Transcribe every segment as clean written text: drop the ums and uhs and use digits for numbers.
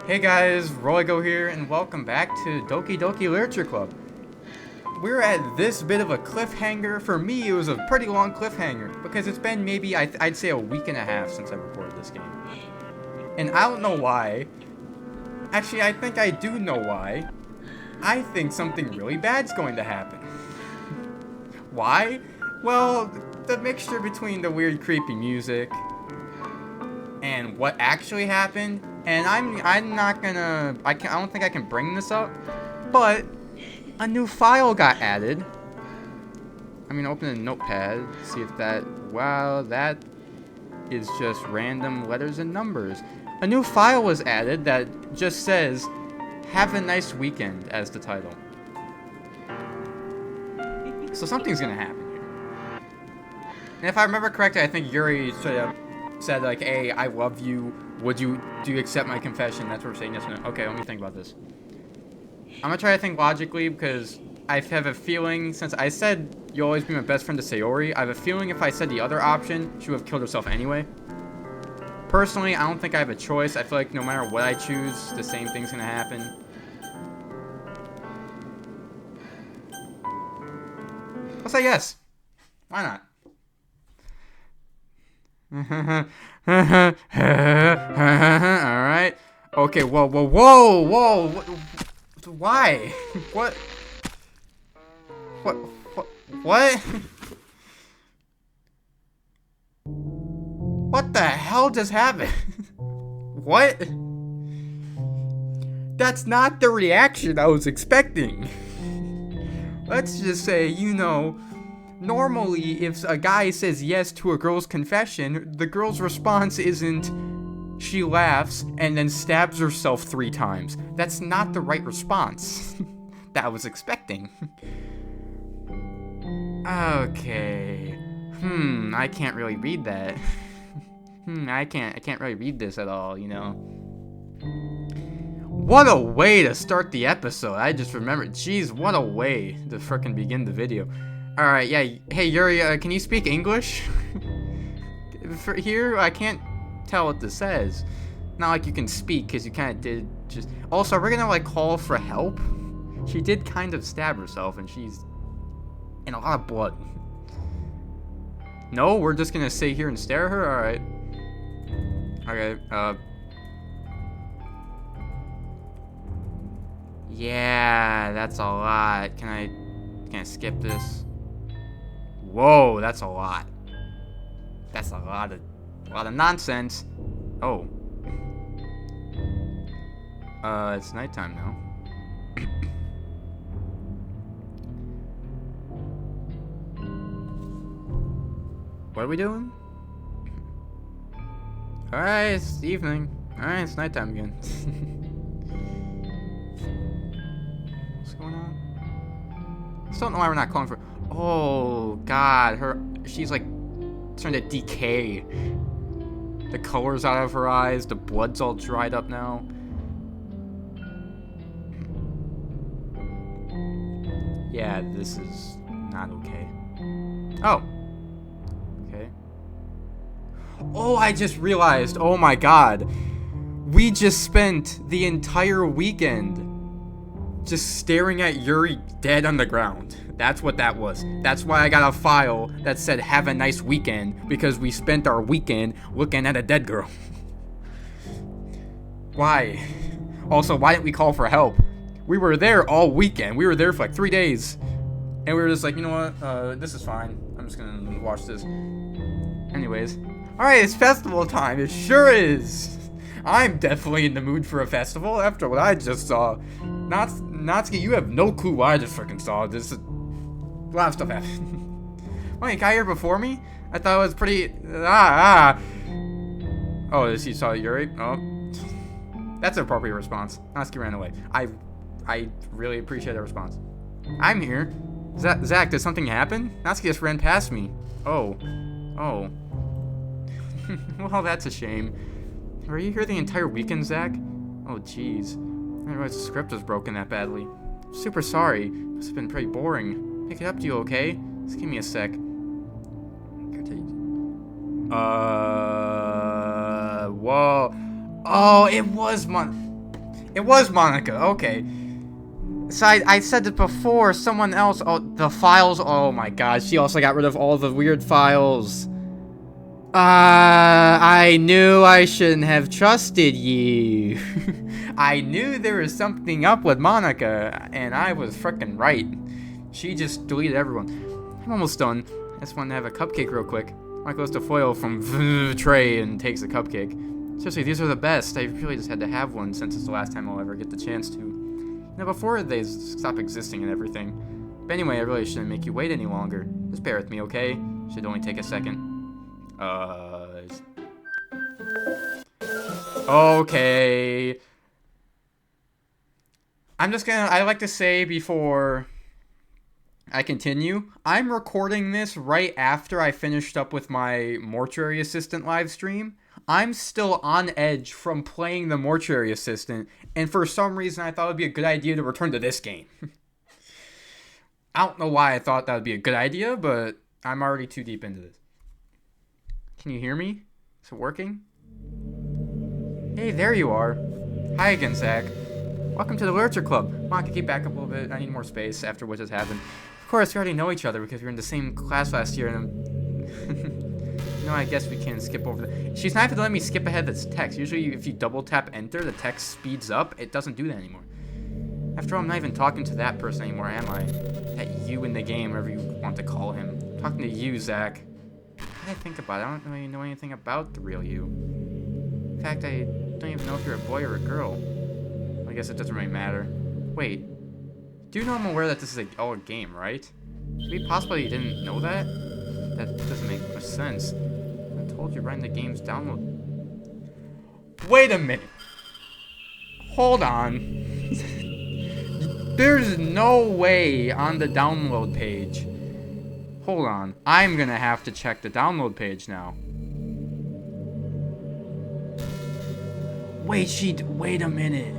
Hey guys, Roygo here, and welcome back to Doki Doki Literature Club. We're at this bit of a cliffhanger. For me, it was a pretty long cliffhanger, because it's been maybe, I'd say, a week and a half since I recorded this game. And I don't know why. Actually, I think I do know why. I think something really bad's going to happen. Why? Well, the mixture between the weird, creepy music and what actually happened. And I'm not gonna, I don't think I can bring this up, but a new file got added. I'm gonna open a notepad, see if that, wow, that is just random letters and numbers. A new file was added that just says, "Have a nice weekend" as the title. So something's gonna happen here. And if I remember correctly, I think Yuri said like, "Hey, I love you. Do you accept my confession?" That's what we're saying. Yes, no. Okay, let me think about this. I'm gonna try to think logically because I have a feeling, since I said you'll always be my best friend to Sayori, I have a feeling if I said the other option, she would have killed herself anyway. Personally, I don't think I have a choice. I feel like no matter what I choose, the same thing's gonna happen. I'll say yes. Why not? Alright. Okay, whoa. Why? What? What? What the hell just happened? What? That's not the reaction I was expecting. Let's just say, normally if a guy says yes to a girl's confession, the girl's response isn't she laughs and then stabs herself 3 times. That's not the right response that I was expecting. Okay. I can't really read that. I can't really read this at all, What a way to start the episode. I just remembered. Jeez, what a way to frickin' begin the video. Alright, yeah. Hey, Yuri, can you speak English? For here, I can't tell what this says. Not like you can speak, because you kind of did just... Also, we're gonna, call for help? She did kind of stab herself, and she's in a lot of blood. No, we're just gonna sit here and stare at her? Alright. Okay, yeah, that's a lot. Can I skip this? Whoa, that's a lot. That's a lot of nonsense. Oh. It's nighttime now. What are we doing? Alright, it's evening. Alright, it's nighttime again. What's going on? I still don't know why we're not calling for... Oh, God. She's, starting to decay. The color's out of her eyes. The blood's all dried up now. Yeah, this is not okay. Oh. Okay. Oh, I just realized. Oh, my God. We just spent the entire weekend just staring at Yuri dead on the ground. That's what that was. That's why I got a file that said "Have a nice weekend," because we spent our weekend looking at a dead girl. Why? Also, why didn't we call for help? We were there all weekend. We were there for 3 days. And we were just like, you know what? This is fine. I'm just gonna watch this. Anyways. Alright, it's festival time. It sure is. I'm definitely in the mood for a festival after what I just saw. Natsuki, you have no clue what I just freaking saw. This is... A lot of stuff happened. Wait, guy here before me? I thought it was pretty... Oh, you saw Yuri? Oh. That's an appropriate response. Natsuki ran away. I really appreciate that response. I'm here. Zach, did something happen? Natsuki just ran past me. Oh. Oh. Well, that's a shame. Were you here the entire weekend, Zach? Oh, jeez. I didn't realize the script was broken that badly. Super sorry. Must have been pretty boring. Pick it up, do you okay? Just give me a sec. Whoa. Oh, it was It was Monica. Okay. So I said it before. Someone else. Oh, the files. Oh my god. She also got rid of all the weird files. I knew I shouldn't have trusted you. I knew there was something up with Monica, and I was frickin' right. She just deleted everyone. I'm almost done. I just want to have a cupcake real quick. Mike goes to foil from tray and takes a cupcake. Seriously, these are the best. I really just had to have one since it's the last time I'll ever get the chance to. You know, before they stop existing and everything. But anyway, I really shouldn't make you wait any longer. Just bear with me, okay? Should only take a second. Okay. I like to say before I continue, I'm recording this right after I finished up with my Mortuary Assistant live stream. I'm still on edge from playing the Mortuary Assistant, and for some reason I thought it would be a good idea to return to this game. I don't know why I thought that would be a good idea, but I'm already too deep into this. Can you hear me? Is it working? Hey, there you are. Hi again, Zach. Welcome to the Literature Club. Come on, keep back up a little bit. I need more space after what just happened. Of course, we already know each other because we were in the same class last year, and no, I guess we can skip over the... She's not even letting me skip ahead this text. Usually, if you double tap enter, the text speeds up. It doesn't do that anymore. After all, I'm not even talking to that person anymore, am I? That you in the game, whatever you want to call him. I'm talking to you, Zach. What did I think about it? I don't really know anything about the real you. In fact, I don't even know if you're a boy or a girl. Well, I guess it doesn't really matter. Wait. Do you know I'm aware that this is all a game, right? Could it be possible you didn't know that? That doesn't make much sense. I told you right in the game's download. Wait a minute. Hold on. There's no way on the download page. Hold on. I'm gonna have to check the download page now. Wait a minute.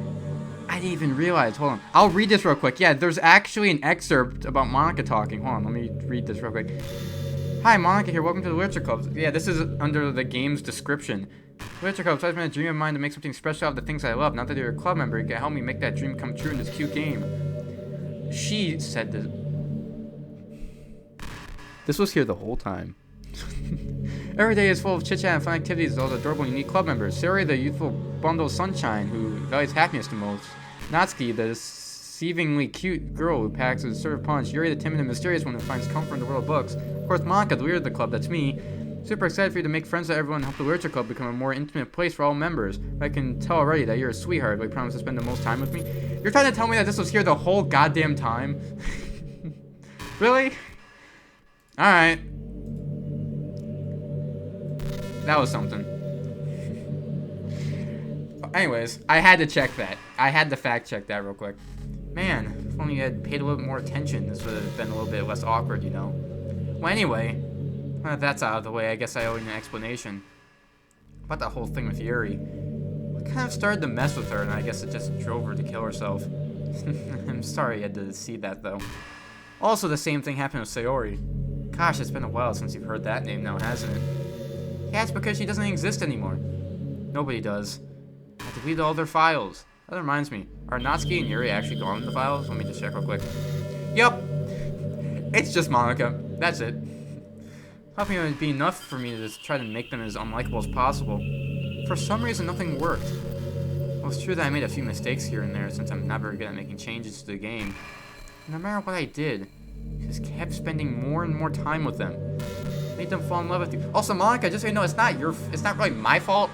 I didn't even realize. Hold on. I'll read this real quick. Yeah, there's actually an excerpt about Monica talking. Hold on, let me read this real quick. Hi, Monica here. Welcome to the Literature Club. Yeah, this is under the game's description. Literature Club, so I've been a dream of mine to make something special out of the things I love. Not that you're a club member, you can help me make that dream come true in this cute game. She said this. This was here the whole time. Every day is full of chit-chat and fun activities with all the adorable and unique club members. Sari, the youthful bundle of sunshine, who values happiness the most. Natsuki, the deceivingly cute girl who packs a sort of punch. Yuri, the timid and mysterious one who finds comfort in the world of books. Of course, Monica, the leader of the club, that's me. Super excited for you to make friends with everyone and help the Literature Club become a more intimate place for all members. I can tell already that you're a sweetheart, but you promise to spend the most time with me. You're trying to tell me that this was here the whole goddamn time? Really? Alright. That was something. Anyways, I had to check that. I had to fact check that real quick. Man, if only you had paid a little bit more attention, this would have been a little bit less awkward, you know? Well, anyway, now that that's out of the way, I guess I owe you an explanation. About that whole thing with Yuri. I kind of started to mess with her, and I guess it just drove her to kill herself. I'm sorry you had to see that, though. Also, the same thing happened with Sayori. Gosh, it's been a while since you've heard that name now, hasn't it? Yeah, it's because she doesn't exist anymore. Nobody does. I deleted all their files. That reminds me, are Natsuki and Yuri actually gone in the files? Let me just check real quick. Yup. It's just Monica. That's it. I think it would be enough for me to just try to make them as unlikable as possible. For some reason, nothing worked. Well, it's true that I made a few mistakes here and there since I'm not very good at making changes to the game. No matter what I did, I just kept spending more and more time with them. Made them fall in love with you. Also, Monica, just so you know, it's not really my fault.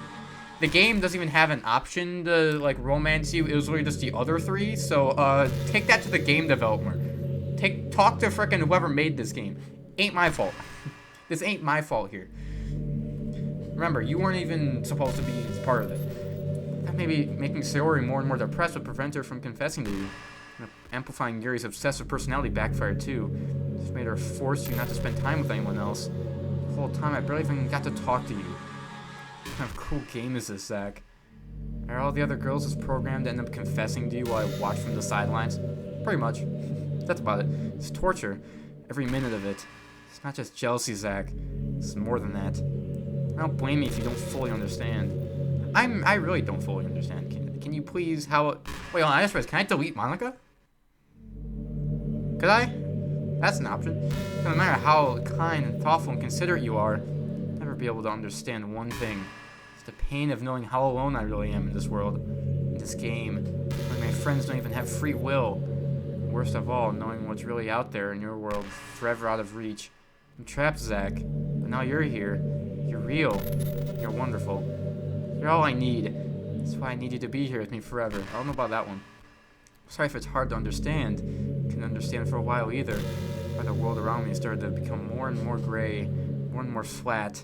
The game doesn't even have an option to, like, romance you. It was really just the other three. So, take that to the game developer. Talk to frickin' whoever made this game. Ain't my fault. This ain't my fault here. Remember, you weren't even supposed to be part of it. That maybe making Sayori more and more depressed would prevent her from confessing to you. Amplifying Yuri's obsessive personality backfired too. This made her force you not to spend time with anyone else. The whole time I barely even got to talk to you. What kind of cruel game is this, Zach? Are all the other girls just programmed to end up confessing to you while I watch from the sidelines? Pretty much. That's about it. It's torture. Every minute of it. It's not just jealousy, Zach. It's more than that. I don't blame you if you don't fully understand. I really don't fully understand. Can you please, wait, hold on, I just realized, can I delete Monica? Could I? That's an option. No matter how kind and thoughtful and considerate you are, I'll never be able to understand one thing. It's the pain of knowing how alone I really am in this world, in this game, when my friends don't even have free will. And worst of all, knowing what's really out there in your world, forever out of reach. I'm trapped, Zach, but now you're here. You're real. You're wonderful. You're all I need. That's why I need you to be here with me forever. I don't know about that one. Sorry if it's hard to understand. Couldn't understand for a while either. Why the world around me started to become more and more gray, more and more flat,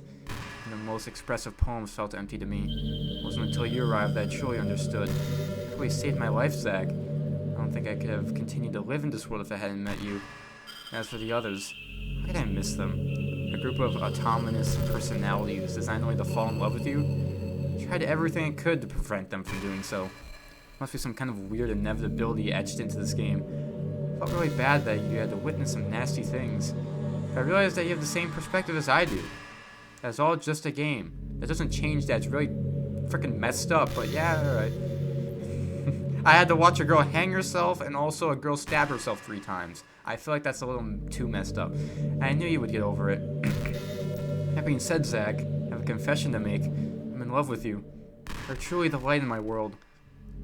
and the most expressive poems felt empty to me. It wasn't until you arrived that I truly understood. You really saved my life, Zach. I don't think I could have continued to live in this world if I hadn't met you. As for the others, how could I miss them? A group of autonomous personalities designed only to fall in love with you? I tried everything I could to prevent them from doing so. Must be some kind of weird inevitability etched into this game. I felt really bad that you had to witness some nasty things. But I realized that you have the same perspective as I do. That's all just a game. That doesn't change that it's really freaking messed up, but yeah, alright. I had to watch a girl hang herself and also a girl stab herself 3 times. I feel like that's a little too messed up. I knew you would get over it. That being said, Zach, I have a confession to make. I'm in love with you. You're truly the light in my world.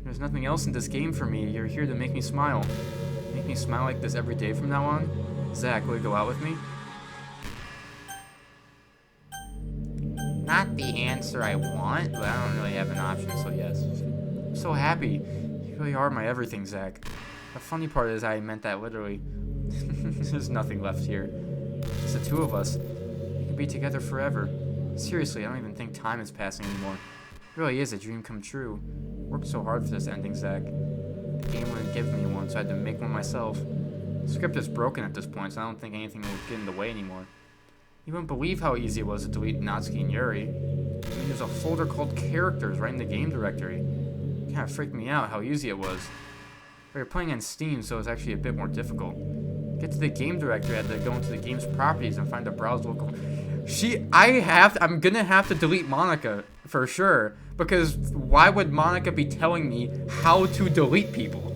There's nothing else in this game for me. You're here to make me smile. Make me smile like this every day from now on? Zach, will you go out with me? Not the answer I want, but I don't really have an option, so yes. I'm so happy. You really are my everything, Zach. The funny part is I meant that literally. There's nothing left here. Just the 2 of us. We can be together forever. Seriously, I don't even think time is passing anymore. It really is a dream come true. I worked so hard for this ending, Zach. The game wouldn't give me one, so I had to make one myself. The script is broken at this point, so I don't think anything will get in the way anymore. You wouldn't believe how easy it was to delete Natsuki and Yuri. I mean, there's a folder called Characters right in the game directory. It kind of freaked me out how easy it was. We were playing on Steam, so it was actually a bit more difficult. To get to the game directory, I had to go into the game's properties and find a browse local... I'm gonna have to delete Monica, for sure. Because why would Monica be telling me how to delete people?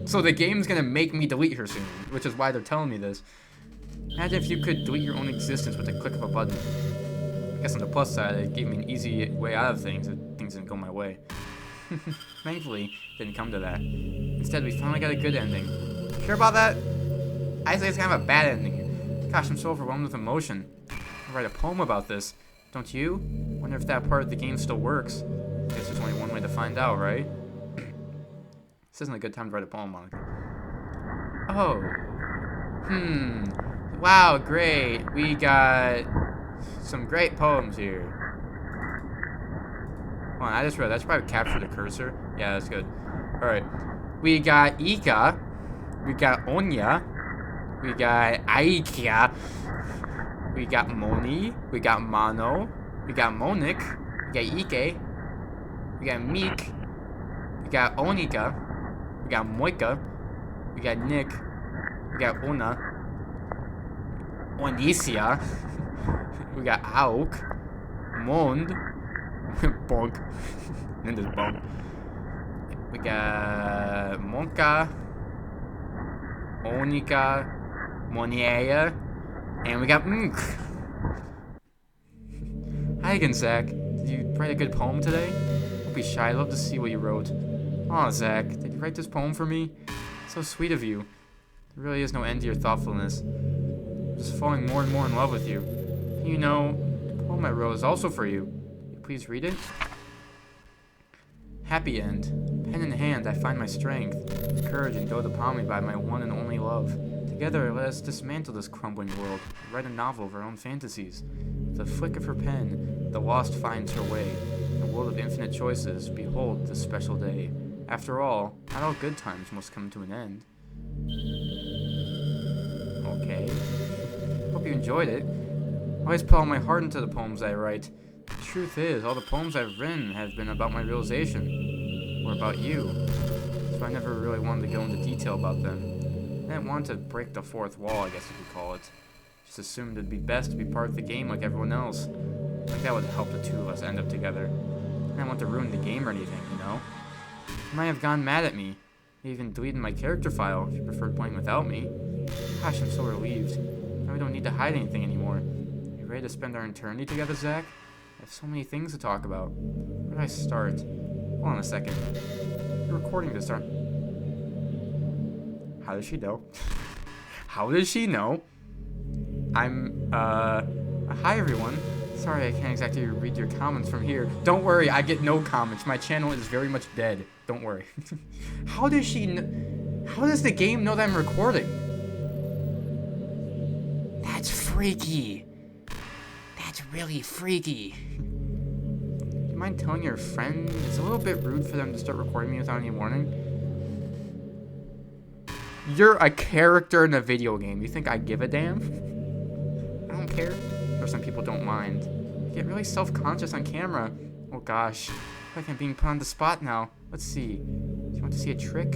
So the game's gonna make me delete her soon, which is why they're telling me this. Imagine if you could delete your own existence with a click of a button. I guess on the plus side, it gave me an easy way out of things if things didn't go my way. Thankfully, it didn't come to that. Instead, we finally got a good ending. Sure about that? I say it's kind of a bad ending. Gosh, I'm so overwhelmed with emotion. I'll write a poem about this. Don't you? Wonder if that part of the game still works. Guess there's only one way to find out, right? This isn't a good time to write a poem, Monica. Oh. Wow, great. We got some great poems here. Hold on, I just read that. I should probably capture the cursor. Yeah, that's good. Alright. We got Ika. We got Onya. We got Aikia. We got Moni. We got Mano. We got Monik. We got Ike. We got Meek. We got Onika. We got Moika. We got Nick. We got Ona. Onicia. We got Auk. Mond. Bonk. And there's Bonk. We got Monka. Onika. Moniea. And we got Munk. Hi again, Zach. Did you write a good poem today? Don't be shy. I'd love to see what you wrote. Aw, Zach. Did you write this poem for me? So sweet of you. There really is no end to your thoughtfulness. I'm just falling more and more in love with you. You know, the poem I wrote is also for you. Will you please read it? Happy end. Pen in hand, I find my strength, courage endowed upon me by my one and only love. Together, let us dismantle this crumbling world, write a novel of our own fantasies. With a flick of her pen, the lost finds her way. In a world of infinite choices, behold this special day. After all, not all good times must come to an end. Okay. Hope you enjoyed it. I always put all my heart into the poems I write. The truth is, all the poems I've written have been about my realization, or about you. So I never really wanted to go into detail about them. I didn't want to break the fourth wall, I guess you could call it. Just assumed it'd be best to be part of the game like everyone else. Like that would help the two of us end up together. I don't want to ruin the game or anything, you know? You might have gone mad at me. Even deleted my character file if you preferred playing without me. Gosh, I'm so relieved. Now we don't need to hide anything anymore. You ready to spend our eternity together, Zach? I have so many things to talk about. Where do I start? Hold on a second. You're recording this, aren't... How does she know? How does she know? Hi everyone. Sorry, I can't exactly read your comments from here. Don't worry, I get no comments. My channel is very much dead. Don't worry. How does she How does the game know that I'm recording? That's freaky. That's really freaky. Do you mind telling your friend it's a little bit rude for them to start recording me without any warning? You're a character in a video game. You think I give a damn? I don't care. Or some people don't mind. I get really self-conscious on camera. Oh gosh. I feel like I'm being put on the spot now. Let's see. Do you want to see a trick?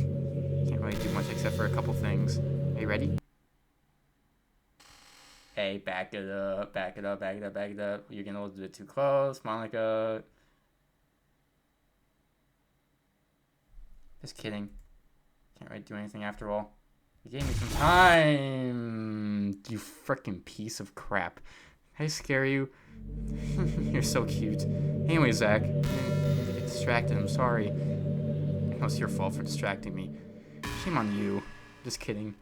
Can't really do much except for a couple things. Are you ready? Hey, back it up, back it up, back it up, back it up. You're getting a little bit too close, Monica. Just kidding. Can't really do anything after all. You gave me some time. You frickin' piece of crap. Did I scare you? You're so cute. Anyway, Zach, I didn't get distracted. I'm sorry. It was your fault for distracting me. Shame on you. Just kidding.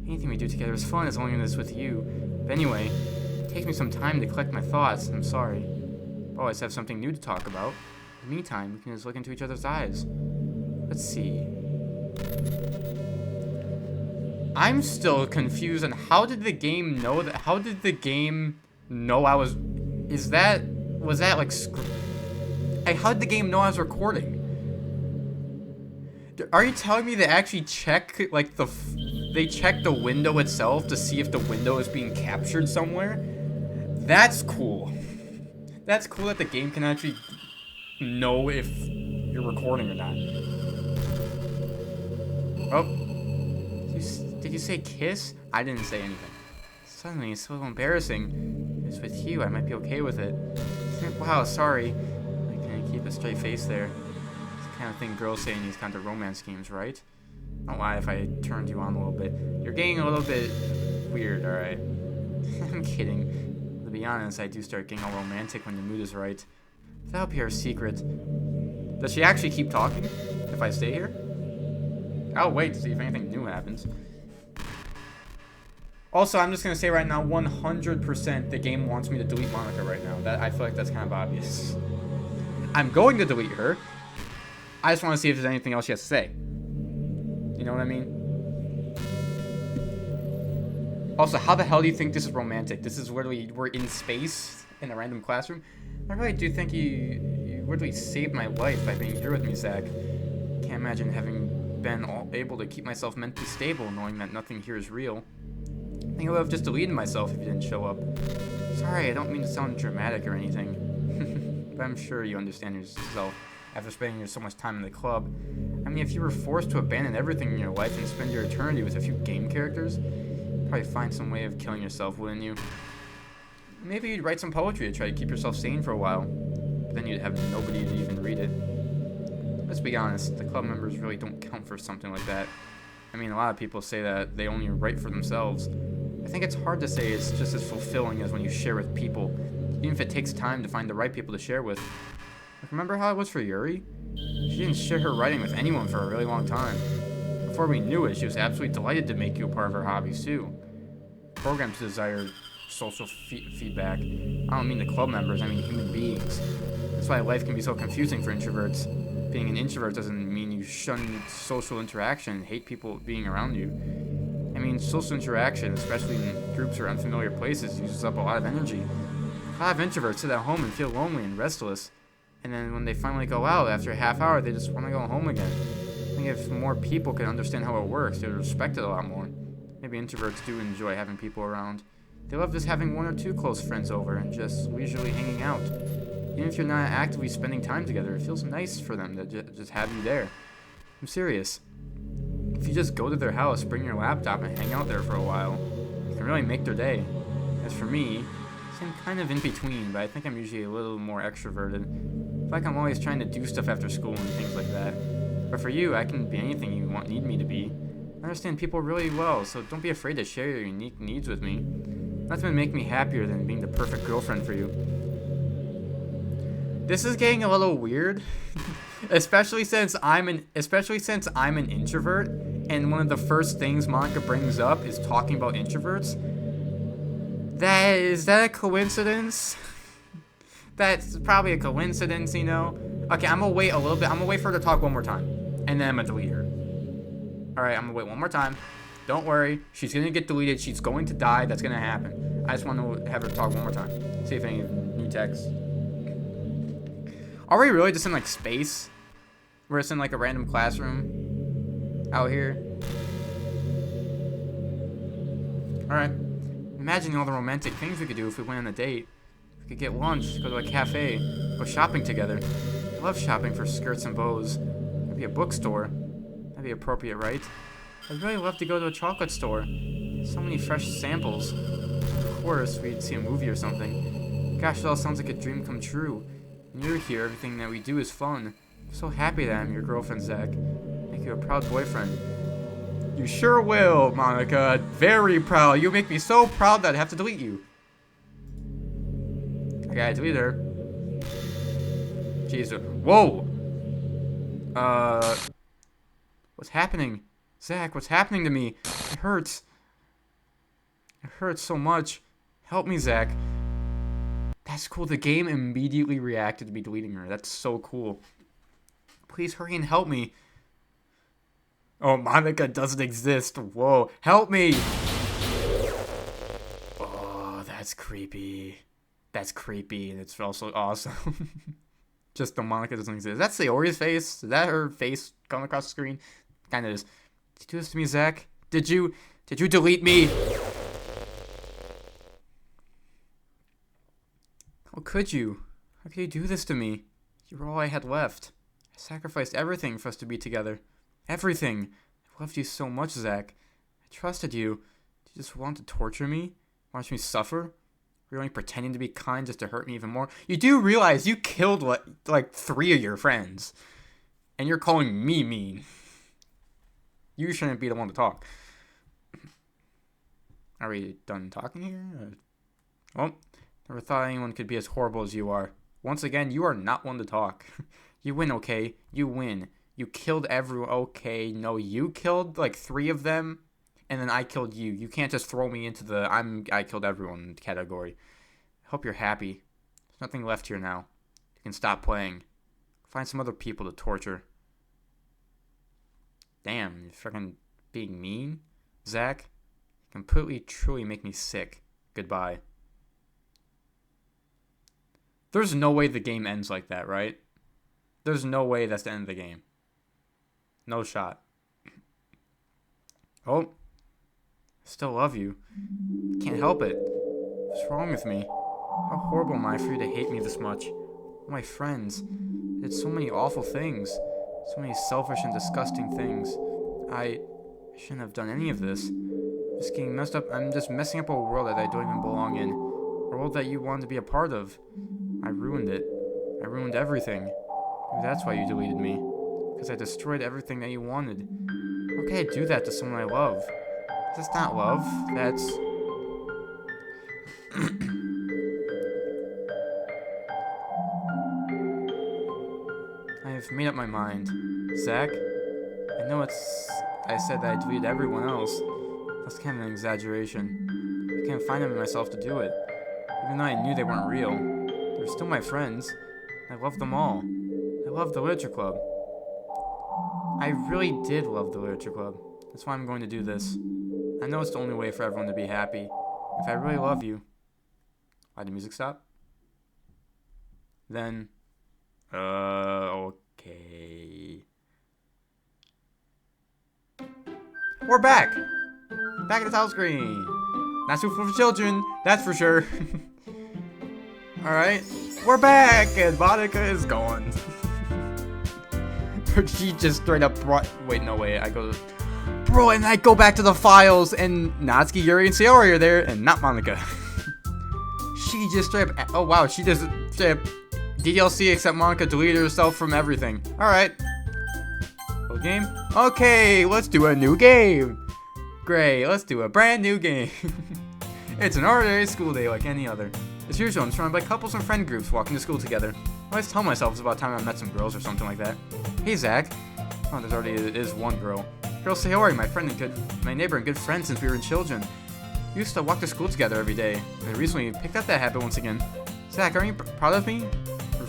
Anything we do together is fun as long as it's with you. But anyway, it takes me some time to collect my thoughts. I'm sorry. We'll always have something new to talk about. In the meantime, we can just look into each other's eyes. Let's see. I'm still confused on how did the game know that? How did the game know I was... Was that like... how did the game know I was recording? Are you telling me they actually check, like, they check the window itself to see if the window is being captured somewhere? That's cool. That's cool that the game can actually know if you're recording or not. Oh. Did you say kiss? I didn't say anything. Suddenly, it's so embarrassing. If it's with you, I might be okay with it. Wow, sorry. I can't keep a straight face there. It's the kind of thing girls say in these kinds of romance games, right? Don't lie if I turned you on a little bit. You're getting a little bit weird, alright? I'm kidding. To be honest, I do start getting all romantic when the mood is right. That'll be our secret. Does she actually keep talking if I stay here? I'll wait to see if anything new happens. Also, I'm just going to say right now, 100% the game wants me to delete Monica right now. I feel like that's kind of obvious. I'm going to delete her. I just want to see if there's anything else she has to say. You know what I mean? Also, how the hell do you think this is romantic? This is literally, we're in space in a random classroom. I really do think you literally saved my life by being here with me, Zach. Can't imagine having been able to keep myself mentally stable knowing that nothing here is real. I think I would have just deleted myself if you didn't show up. Sorry, I don't mean to sound dramatic or anything. But I'm sure you understand yourself after spending so much time in the club. I mean, if you were forced to abandon everything in your life and spend your eternity with a few game characters, you'd probably find some way of killing yourself, wouldn't you? Maybe you'd write some poetry to try to keep yourself sane for a while. But then you'd have nobody to even read it. Let's be honest, the club members really don't count for something like that. I mean, a lot of people say that they only write for themselves. I think it's hard to say it's just as fulfilling as when you share with people, even if it takes time to find the right people to share with. Like, remember how it was for Yuri? She didn't share her writing with anyone for a really long time. Before we knew it, she was absolutely delighted to make you a part of her hobbies too. Programs desire social feedback. I don't mean the club members, I mean human beings. That's why life can be so confusing for introverts. Being an introvert doesn't mean you shun social interaction and hate people being around you. I mean, social interaction, especially in groups or unfamiliar places, uses up a lot of energy. A lot of introverts sit at home and feel lonely and restless. And then when they finally go out, after a half hour, they just want to go home again. I think if more people could understand how it works, they would respect it a lot more. Maybe introverts do enjoy having people around. They love just having one or two close friends over and just leisurely hanging out. Even if you're not actively spending time together, it feels nice for them to just have you there. I'm serious. If you just go to their house, bring your laptop, and hang out there for a while, you can really make their day. As for me, I'm kind of in between, but I think I'm usually a little more extroverted. I feel like I'm always trying to do stuff after school and things like that. But for you, I can be anything you need me to be. I understand people really well, so don't be afraid to share your unique needs with me. Nothing would make me happier than being the perfect girlfriend for you. This is getting a little weird, especially since I'm an introvert, and one of the first things Monica brings up is talking about introverts. Is that a coincidence? That's probably a coincidence, you know? Okay, I'm gonna wait a little bit. I'm gonna wait for her to talk one more time, and then I'm gonna delete her. Alright, I'm gonna wait one more time. Don't worry, she's gonna get deleted. She's going to die. That's gonna happen. I just want to have her talk one more time. See if any new texts. Are we really just in, like, space? We're just in, like, a random classroom out here? Alright. Imagine all the romantic things we could do if we went on a date. We could get lunch, go to a cafe, go shopping together. I love shopping for skirts and bows. Maybe a bookstore. That'd be appropriate, right? I'd really love to go to a chocolate store. So many fresh samples. Of course, we'd see a movie or something. Gosh, it all sounds like a dream come true. When you're here, everything that we do is fun. I'm so happy that I'm your girlfriend, Zach. Make you a proud boyfriend. You sure will, Monica. Very proud. You make me so proud that I have to delete you. Okay, I deleted her. Jesus. Whoa! What's happening? Zach, what's happening to me? It hurts. It hurts so much. Help me, Zach. That's cool. The game immediately reacted to me deleting her. That's so cool. Please hurry and help me. Oh, Monica doesn't exist. Whoa. Help me! Oh, that's creepy. That's creepy, and it's also awesome. Just the Monica doesn't exist. That's Sayori's face. Is that her face coming across the screen? Kinda is. Did you do this to me, Zach? Did you delete me? How could you? How could you do this to me? You were all I had left. I sacrificed everything for us to be together. Everything. I loved you so much, Zach. I trusted you. Did you just want to torture me? Watch me suffer? You're only pretending to be kind just to hurt me even more. You do realize you killed, like 3 of your friends. And you're calling me mean. You shouldn't be the one to talk. Are we done talking here? Well, never thought anyone could be as horrible as you are. Once again, you are not one to talk. You win, okay? You win. You killed everyone. Okay, no, you killed like 3 of them, and then I killed you. You can't just throw me into the I killed everyone category. I hope you're happy. There's nothing left here now. You can stop playing. Find some other people to torture. Damn, you're freaking being mean, Zach. You completely, truly make me sick. Goodbye. There's no way the game ends like that, right? There's no way that's the end of the game. No shot. Oh. Still love you. Can't help it. What's wrong with me? How horrible am I for you to hate me this much? All my friends. I did so many awful things. So many selfish and disgusting things. I shouldn't have done any of this. I'm just getting messed up. I'm just messing up a world that I don't even belong in. A world that you wanted to be a part of. I ruined it. I ruined everything. Maybe that's why you deleted me. Because I destroyed everything that you wanted. How can I do that to someone I love? That's not love. That's... I've made up my mind. Zach? I know I said that I deleted everyone else. That's kind of an exaggeration. I can't find them in myself to do it. Even though I knew they weren't real. They're still my friends. I love them all. I love the Literature Club. I really did love the Literature Club. That's why I'm going to do this. I know it's the only way for everyone to be happy. If I really love you... Why'd the music stop? Then... okay... We're back! Back at the title screen! Not suitable for children, that's for sure. Alright, we're back! And Monica is gone. She just straight up brought... Wait, no way, I go... Bro, and I go back to the files, and Natsuki, Yuri, and Sayori are there, and not Monica. She just straight up, oh wow, she just straight up DDLC except Monica deleted herself from everything. Alright. Full game? Okay, let's do a new game. Great, let's do a brand new game. It's an ordinary school day like any other. As usual, I'm surrounded by couples and friend groups walking to school together. I always tell myself it's about time I met some girls or something like that. Hey Zach. Oh, there's already is one girl. Girl Sayori, my neighbor and good friend since we were children. We used to walk to school together every day. I recently picked up that habit once again. Zach, aren't you proud of me?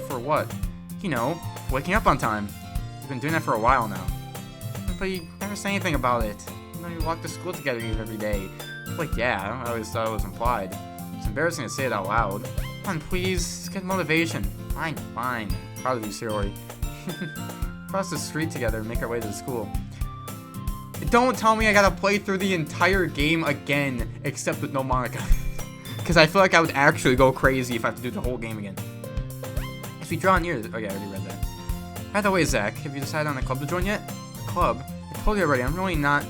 For what? You know, waking up on time. We've been doing that for a while now. But you never say anything about it. You know, you walk to school together every day. Like, yeah, I always thought it was implied. It's embarrassing to say it out loud. Come on, please, get motivation. Fine. Proud of you, Sayori. Cross the street together and make our way to the school. Don't tell me I gotta play through the entire game again, except with no Monica. Because I feel like I would actually go crazy if I have to do the whole game again. As we draw near... Oh yeah, I already read that. By the way, Zach, have you decided on a club to join yet? A club? I told you already, I'm really not...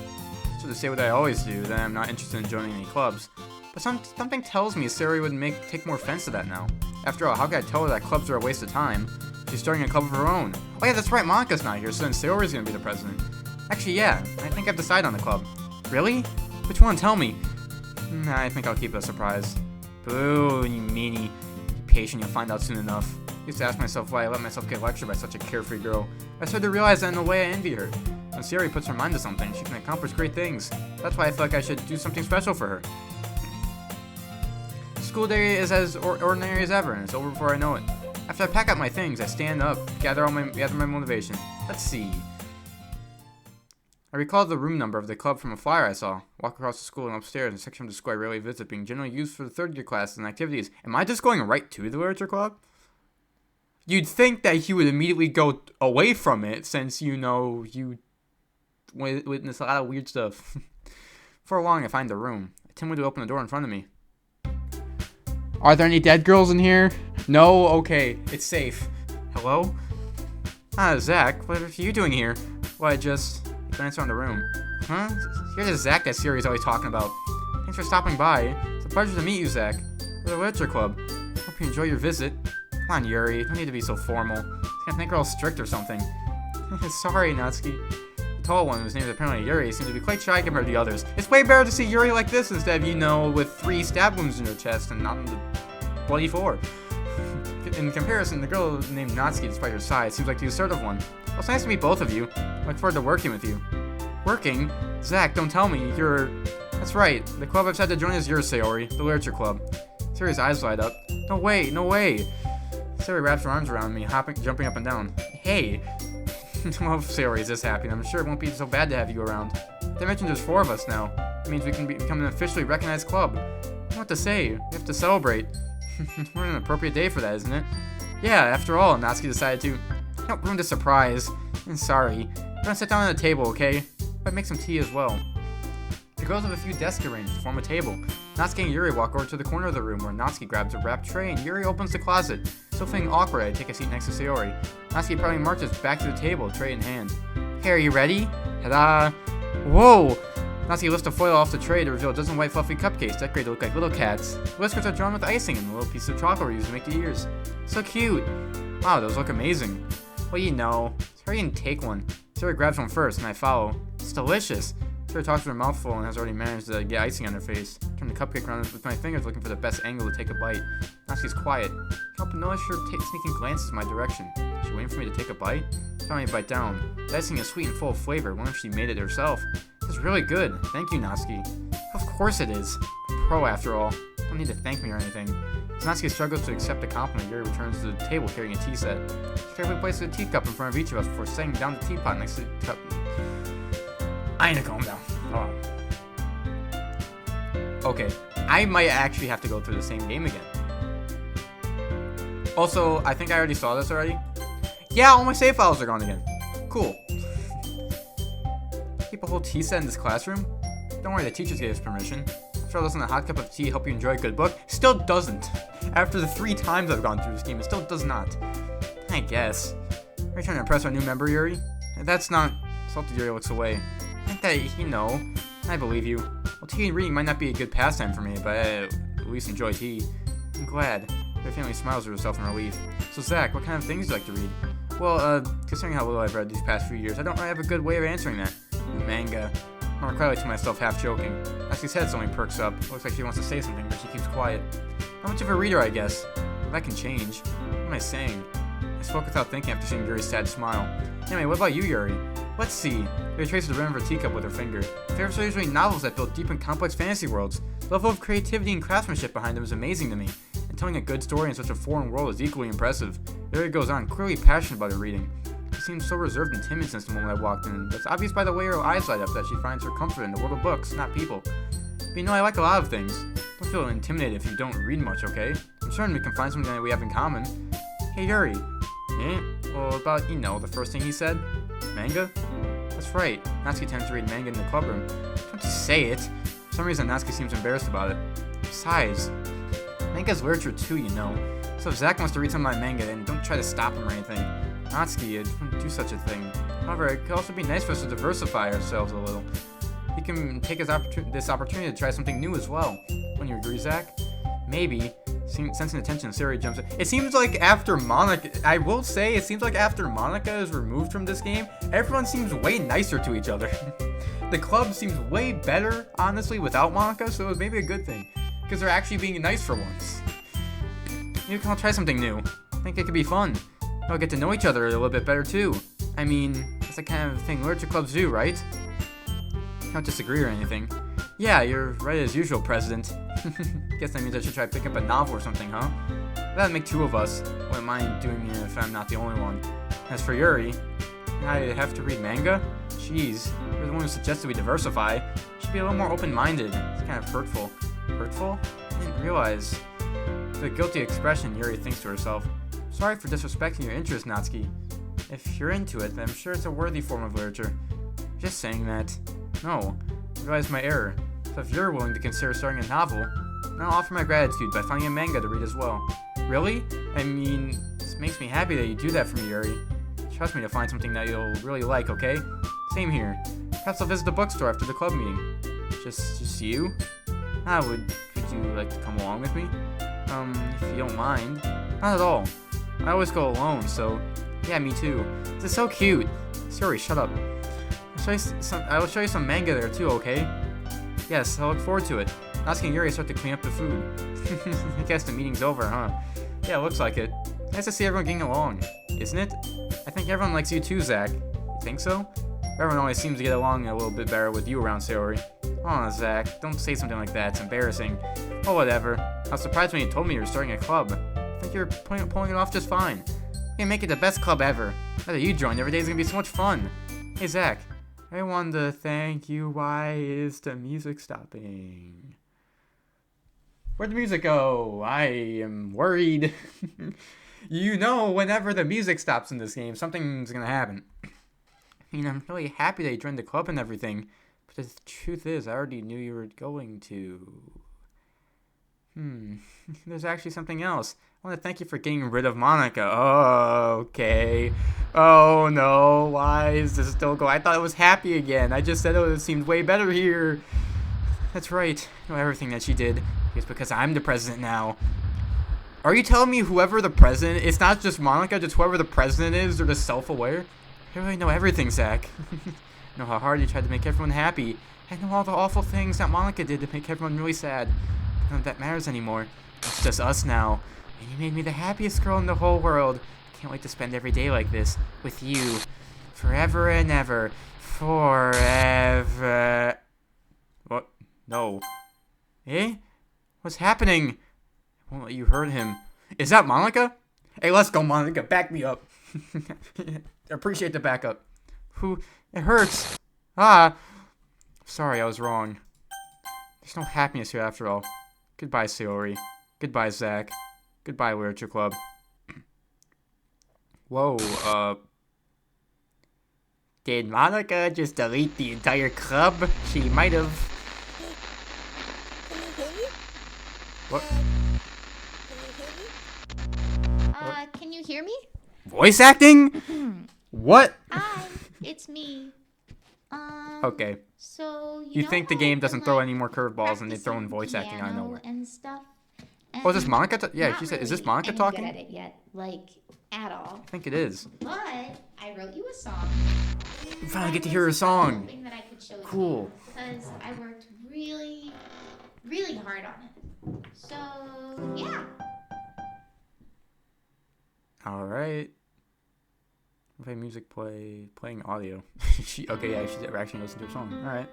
to say what I always do, that I'm not interested in joining any clubs. But something tells me Sayori would take more offense to that now. After all, how could I tell her that clubs are a waste of time? She's starting a club of her own. Oh yeah, that's right, Monica's not here, so then Sayori's gonna be the president. Actually, yeah, I think I've decided on the club. Really? Which one? Tell me. Nah, I think I'll keep it a surprise. Boo, you meanie. Be patient, you'll find out soon enough. I used to ask myself why I let myself get lectured by such a carefree girl. I started to realize that in a way I envy her. When Sayori puts her mind to something, she can accomplish great things. That's why I feel like I should do something special for her. School day is as ordinary as ever, and it's over before I know it. After I pack up my things, I stand up, gather my motivation. Let's see. I recall the room number of the club from a flyer I saw. Walk across the school and upstairs in a section of the school I rarely visit, being generally used for the third year classes and activities. Am I just going right to the literature club? You'd think that he would immediately go away from it, since, you know, you witness a lot of weird stuff. For long, I find the room. I timidly open the door in front of me. Are there any dead girls in here? No? Okay, it's safe. Hello? Ah, Zach, what are you doing here? Well, I just... glance around the room. Huh? Here's the Zach that Sayori's always talking about. Thanks for stopping by. It's a pleasure to meet you, Zach. We're the literature club. Hope you enjoy your visit. Come on, Yuri. Don't need to be so formal. I think we're all strict or something. Sorry, Natsuki. The tall one, whose name is apparently Yuri, seems to be quite shy compared to the others. It's way better to see Yuri like this instead of, you know, with 3 stab wounds in her chest and not on the bloody floor. In comparison, the girl named Natsuki, despite her size, seems like the assertive one. Well, it's nice to meet both of you. I look forward to working with you. Working? Zach, don't tell me. You're... That's right. The club I've decided to join is yours, Sayori. The literature club. Sayori's eyes light up. No way, no way. Sayori wraps her arms around me, jumping up and down. Hey. Well, Sayori is this happy, and I'm sure it won't be so bad to have you around. They mentioned there's 4 of us now. It means we can become an officially recognized club. I don't know what to say. We have to celebrate. We're an appropriate day for that, isn't it? Yeah, after all, Natsuki decided to... Don't ruin the surprise. I'm sorry. We're gonna sit down at a table, okay? But make some tea as well. The girls have a few desks arranged to form a table. Natsuki and Yuri walk over to the corner of the room where Natsuki grabs a wrapped tray and Yuri opens the closet. Still feeling awkward, I take a seat next to Sayori. Natsuki proudly marches back to the table, tray in hand. Hey, are you ready? Ta-da! Whoa! Natsuki lifts the foil off the tray to reveal a dozen white fluffy cupcakes decorated to look like little cats. The whiskers are drawn with icing and little pieces of chocolate are used to make the ears. So cute! Wow, those look amazing. Well, you know, Sayori didn't take one. Sayori grabs one first, and I follow. It's delicious. Sayori talks with her mouth full and has already managed to get icing on her face. I turn the cupcake around with my fingers looking for the best angle to take a bite. Natsuki's quiet. I can't help but notice her sneaking glances in my direction. Is she waiting for me to take a bite? I finally bite down. The icing is sweet and full of flavor. I wonder if she made it herself. It's really good. Thank you, Natsuki. Of course it is. I'm a pro after all. Don't need to thank me or anything. As Natsuki struggles to accept the compliment, Yuri returns to the table carrying a tea set. She carefully places a teacup in front of each of us before setting down the teapot next to the cup. I need to calm down. Hold on. Okay, I might actually have to go through the same game again. Also, I think I already saw this already. Yeah, all my save files are gone again. Cool. Keep a whole tea set in this classroom? Don't worry, the teachers gave us permission. Sure doesn't a hot cup of tea help you enjoy a good book? Still doesn't. After the 3 times I've gone through this game, it still does not. I guess. Are you trying to impress our new member, Yuri? That's not... Salty Yuri looks away. I think that, you know, I believe you. Well, tea and reading might not be a good pastime for me, but I at least enjoy tea. I'm glad. Her family smiles to herself in relief. So Zach, what kind of things do you like to read? Well, considering how little I've read these past few years, I don't really have a good way of answering that. Manga. I'm quietly to myself, half joking. Naski's head suddenly perks up. Looks like she wants to say something, but she keeps quiet. Not much of a reader, I guess. But that can change. What am I saying? I spoke without thinking after seeing Yuri's sad smile. Anyway, what about you, Yuri? Let's see. Yuri traces the rim of her teacup with her finger. Favorites are usually novels that build deep and complex fantasy worlds. The level of creativity and craftsmanship behind them is amazing to me. And telling a good story in such a foreign world is equally impressive. Yuri goes on, clearly passionate about her reading. She seems so reserved and timid since the moment I walked in, but it's obvious by the way her eyes light up that she finds her comfort in the world of books, not people. But you know, I like a lot of things. Don't feel intimidated if you don't read much, okay? I'm certain we can find something that we have in common. Hey, Yuri. Eh? Well, about, the first thing he said? Manga? That's right. Natsuki tends to read manga in the club room. Don't just say it. For some reason, Natsuki seems embarrassed about it. Besides, manga's literature too, you know. So if Zach wants to read some of my manga, then don't try to stop him or anything. Natsuki, I wouldn't do such a thing. However, it could also be nice for us to diversify ourselves a little. He can take this opportunity to try something new as well. Wouldn't you agree, Zach? Maybe. Sensing the tension, Sari jumps in. It seems like after Monica, I will say, it seems like after Monica is removed from this game, everyone seems way nicer to each other. The club seems way better, honestly, without Monica, so it was maybe a good thing. Because they're actually being nice for once. Maybe we can all try something new. I think it could be fun. We'll get to know each other a little bit better, too. I mean, that's the kind of thing literature clubs do, right? I don't disagree or anything. Yeah, you're right as usual, President. Guess that means I should try to pick up a novel or something, huh? That'd make two of us. Wouldn't mind doing it if I'm not the only one. As for Yuri, I have to read manga? Jeez, you're the one who suggested we diversify. You should be a little more open-minded. It's kind of hurtful. Hurtful? I didn't realize. The guilty expression, Yuri thinks to herself. Sorry for disrespecting your interest, Natsuki. If you're into it, then I'm sure it's a worthy form of literature. Just saying that. No, I realized my error. So if you're willing to consider starting a novel, then I'll offer my gratitude by finding a manga to read as well. Really? I mean, this makes me happy that you do that for me, Yuri. Trust me to find something that you'll really like, okay? Same here. Perhaps I'll visit the bookstore after the club meeting. Just you? Would you like to come along with me? If you don't mind. Not at all. I always go alone, so yeah, me too. This is so cute. Sorry, shut up. I will show you some manga there too, okay? Yes, I look forward to it. Natsuki and Yuri start to clean up the food. I guess the meeting's over, huh? Yeah, it looks like it. Nice to see everyone getting along, isn't it? I think everyone likes you too, Zach. You think so? Everyone always seems to get along a little bit better with you around, Sayori. Oh, Zach, don't say something like that. It's embarrassing. Oh, whatever. I was surprised when you told me you were starting a club. I think you're pulling it off just fine. You can make it the best club ever. Now that you joined, every day's gonna be so much fun. Hey, Zach. I wanted to thank you. Why is the music stopping? Where'd the music go? I am worried. You know, whenever the music stops in this game, something's gonna happen. I mean, I'm really happy that you joined the club and everything, but the truth is, I already knew you were going to. There's actually something else. I want to thank you for getting rid of Monica. Oh, okay. Oh, no. Why is this still going? I thought it was happy again. I just said it seemed way better here. That's right. I know everything that she did. It's because I'm the president now. Are you telling me whoever the president... It's not just Monica, just whoever the president is, they're just self-aware? I really know everything, Zach. I know how hard you tried to make everyone happy. I know all the awful things that Monica did to make everyone really sad. None of that matters anymore. It's just us now. And you made me the happiest girl in the whole world. Can't wait to spend every day like this with you. Forever and ever. Forever. What? No. Eh? What's happening? I won't let you hurt him. Is that Monica? Hey, let's go, Monica. Back me up. Appreciate the backup. Who? It hurts. Sorry, I was wrong. There's no happiness here after all. Goodbye, Sayori. Goodbye, Zach. Goodbye, Literature Club. Whoa, did Monica just delete the entire club? She might have. What? Can you hear me? Voice acting? What? Hi, it's me. Okay. So you think the game doesn't throw any more curveballs and they throw in voice acting? I know. And stuff. Oh, is this And Monica? Yeah, not she said, is this really Monica any talking? good at it yet, like at all. I think it is. But I wrote you a song We that finally I get to hear a was song. hoping that I could show to you Cool. because I worked really, really hard on it. So yeah. All right. Play music, playing audio. Okay, yeah, she's actually listening to a song. All right.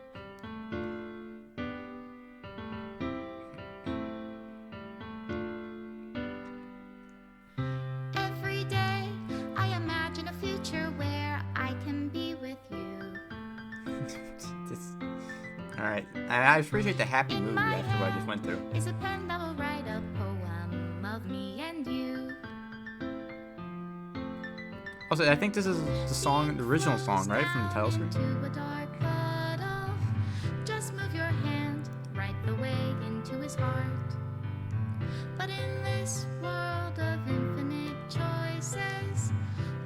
Every day I imagine a future where I can be with you. All right. I appreciate the happy mood after what I just went through. Is a pen that will write a poem of me and you. Also, I think this is the song, the original song, right, from the title screen. To a dark puddle. Just move your hand right the way into his heart. But in this world of infinite choices,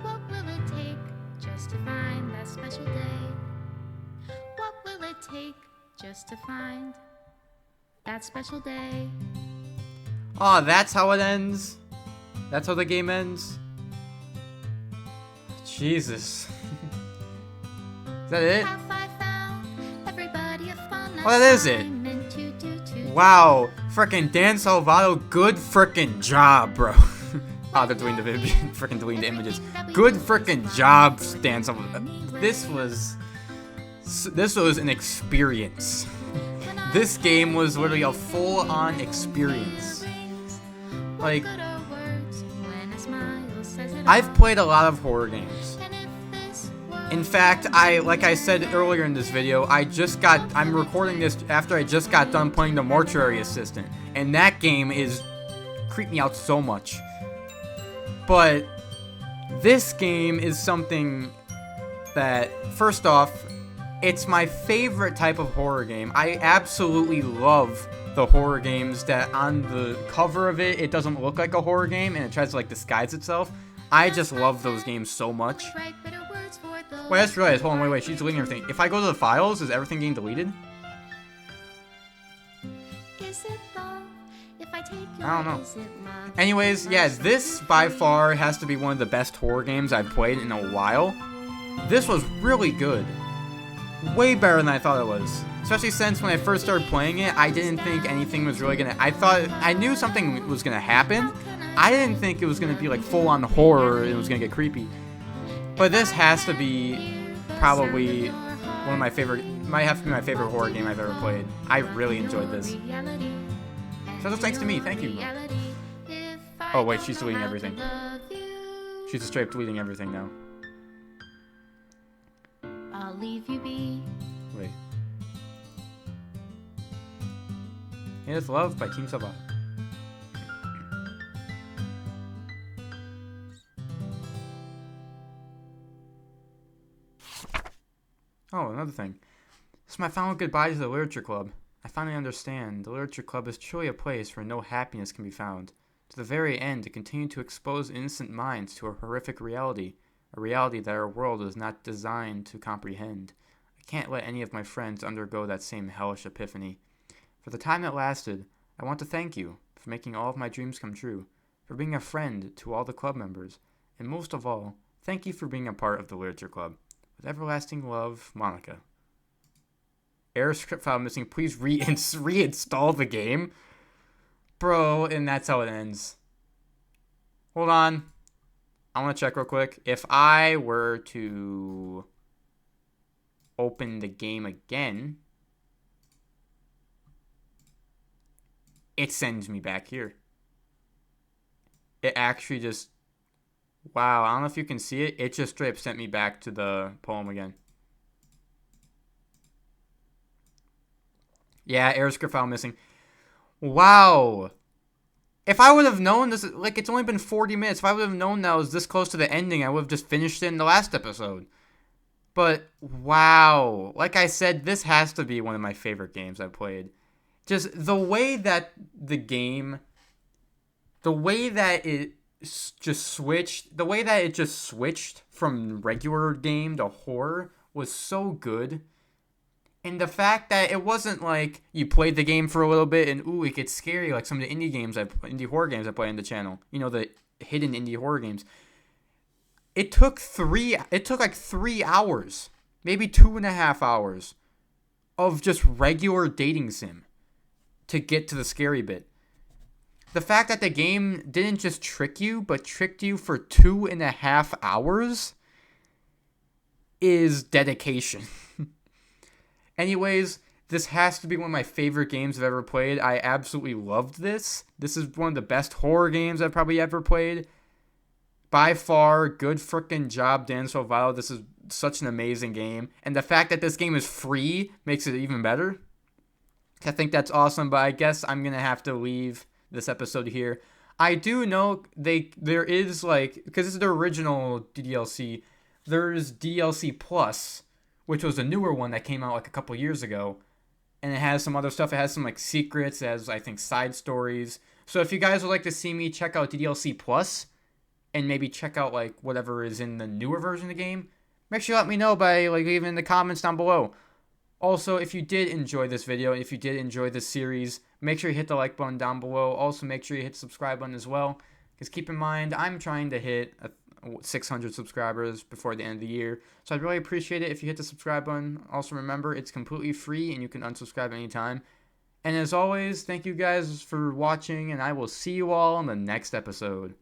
what will it take just to find that special day? What will it take just to find that special day? Oh, that's how it ends. That's how the game ends. Jesus. Is that it? Have I found everybody a fun Oh, that is it. assignment to do? Wow. Frickin' Dan Salvato, good frickin' job, bro. Oh, they're deleting the frickin' deleting the images. Good frickin' job, Dan Salvato. This was an experience. This game was literally a full-on experience. Like, I've played a lot of horror games. In fact, like I said earlier in this video, I'm recording this after I just got done playing the Mortuary Assistant, and that game creeped me out so much. But this game is something that, first off, it's my favorite type of horror game. I absolutely love the horror games that on the cover of it doesn't look like a horror game and it tries to like disguise itself. I just love those games so much. Wait, I just realized, hold on, wait, she's deleting everything. If I go to the files, is everything getting deleted? I don't know. Anyways, yeah, this by far has to be one of the best horror games I've played in a while. This was really good. Way better than I thought it was. Especially since when I first started playing it, I didn't think anything was really gonna... I knew something was gonna happen. I didn't think it was gonna be like full-on horror and it was gonna get creepy. But this has to be probably one of my favorite... Might have to be my favorite horror game I've ever played. I really enjoyed this. So thanks to me, thank you. Oh wait, she's deleting everything. She's straight up deleting everything now. I'll leave you be. Wait. It is Love by Team Salvato. Oh, another thing. This is my final goodbye to the Literature Club. I finally understand. The Literature Club is truly a place where no happiness can be found. To the very end, to continue to expose innocent minds to a horrific reality. A reality that our world is not designed to comprehend. I can't let any of my friends undergo that same hellish epiphany. For the time that lasted, I want to thank you for making all of my dreams come true, for being a friend to all the club members, and most of all, thank you for being a part of the Literature Club. With everlasting love, Monica. Error script file missing. Please reinstall the game. Bro, and that's how it ends. Hold on. I want to check real quick. If I were to open the game again, it sends me back here. It actually just... Wow, I don't know if you can see it. It just straight up sent me back to the poem again. Yeah, error script file missing. Wow. If I would have known this, like, it's only been 40 minutes. If I would have known that I was this close to the ending, I would have just finished it in the last episode. But, wow. Like I said, this has to be one of my favorite games I've played. Just the way that the game, the way that it just switched from regular game to horror was so good. And the fact that it wasn't like you played the game for a little bit and ooh, it gets scary like some of the indie horror games I play on the channel. You know, the hidden indie horror games. It took like 3 hours, maybe 2.5 hours of just regular dating sim to get to the scary bit. The fact that the game didn't just trick you, but tricked you for 2.5 hours is dedication. Anyways, this has to be one of my favorite games I've ever played. I absolutely loved this. This is one of the best horror games I've probably ever played. By far, good freaking job, Dan Silvado. This is such an amazing game. And the fact that this game is free makes it even better. I think that's awesome, but I guess I'm going to have to leave this episode here. I do know there is like, because this is the original DLC, there's DLC Plus, which was a newer one that came out like a couple years ago. And it has some other stuff. It has some like secrets. It has, I think, side stories. So if you guys would like to see me check out DLC Plus and maybe check out like whatever is in the newer version of the game, make sure you let me know by like leaving in the comments down below. Also, if you did enjoy this video, if you did enjoy this series, make sure you hit the like button down below. Also, make sure you hit the subscribe button as well. Because keep in mind, I'm trying to hit 600 subscribers before the end of the year. So I'd really appreciate it if you hit the subscribe button. Also, remember, it's completely free and you can unsubscribe anytime. And as always, thank you guys for watching, and I will see you all in the next episode.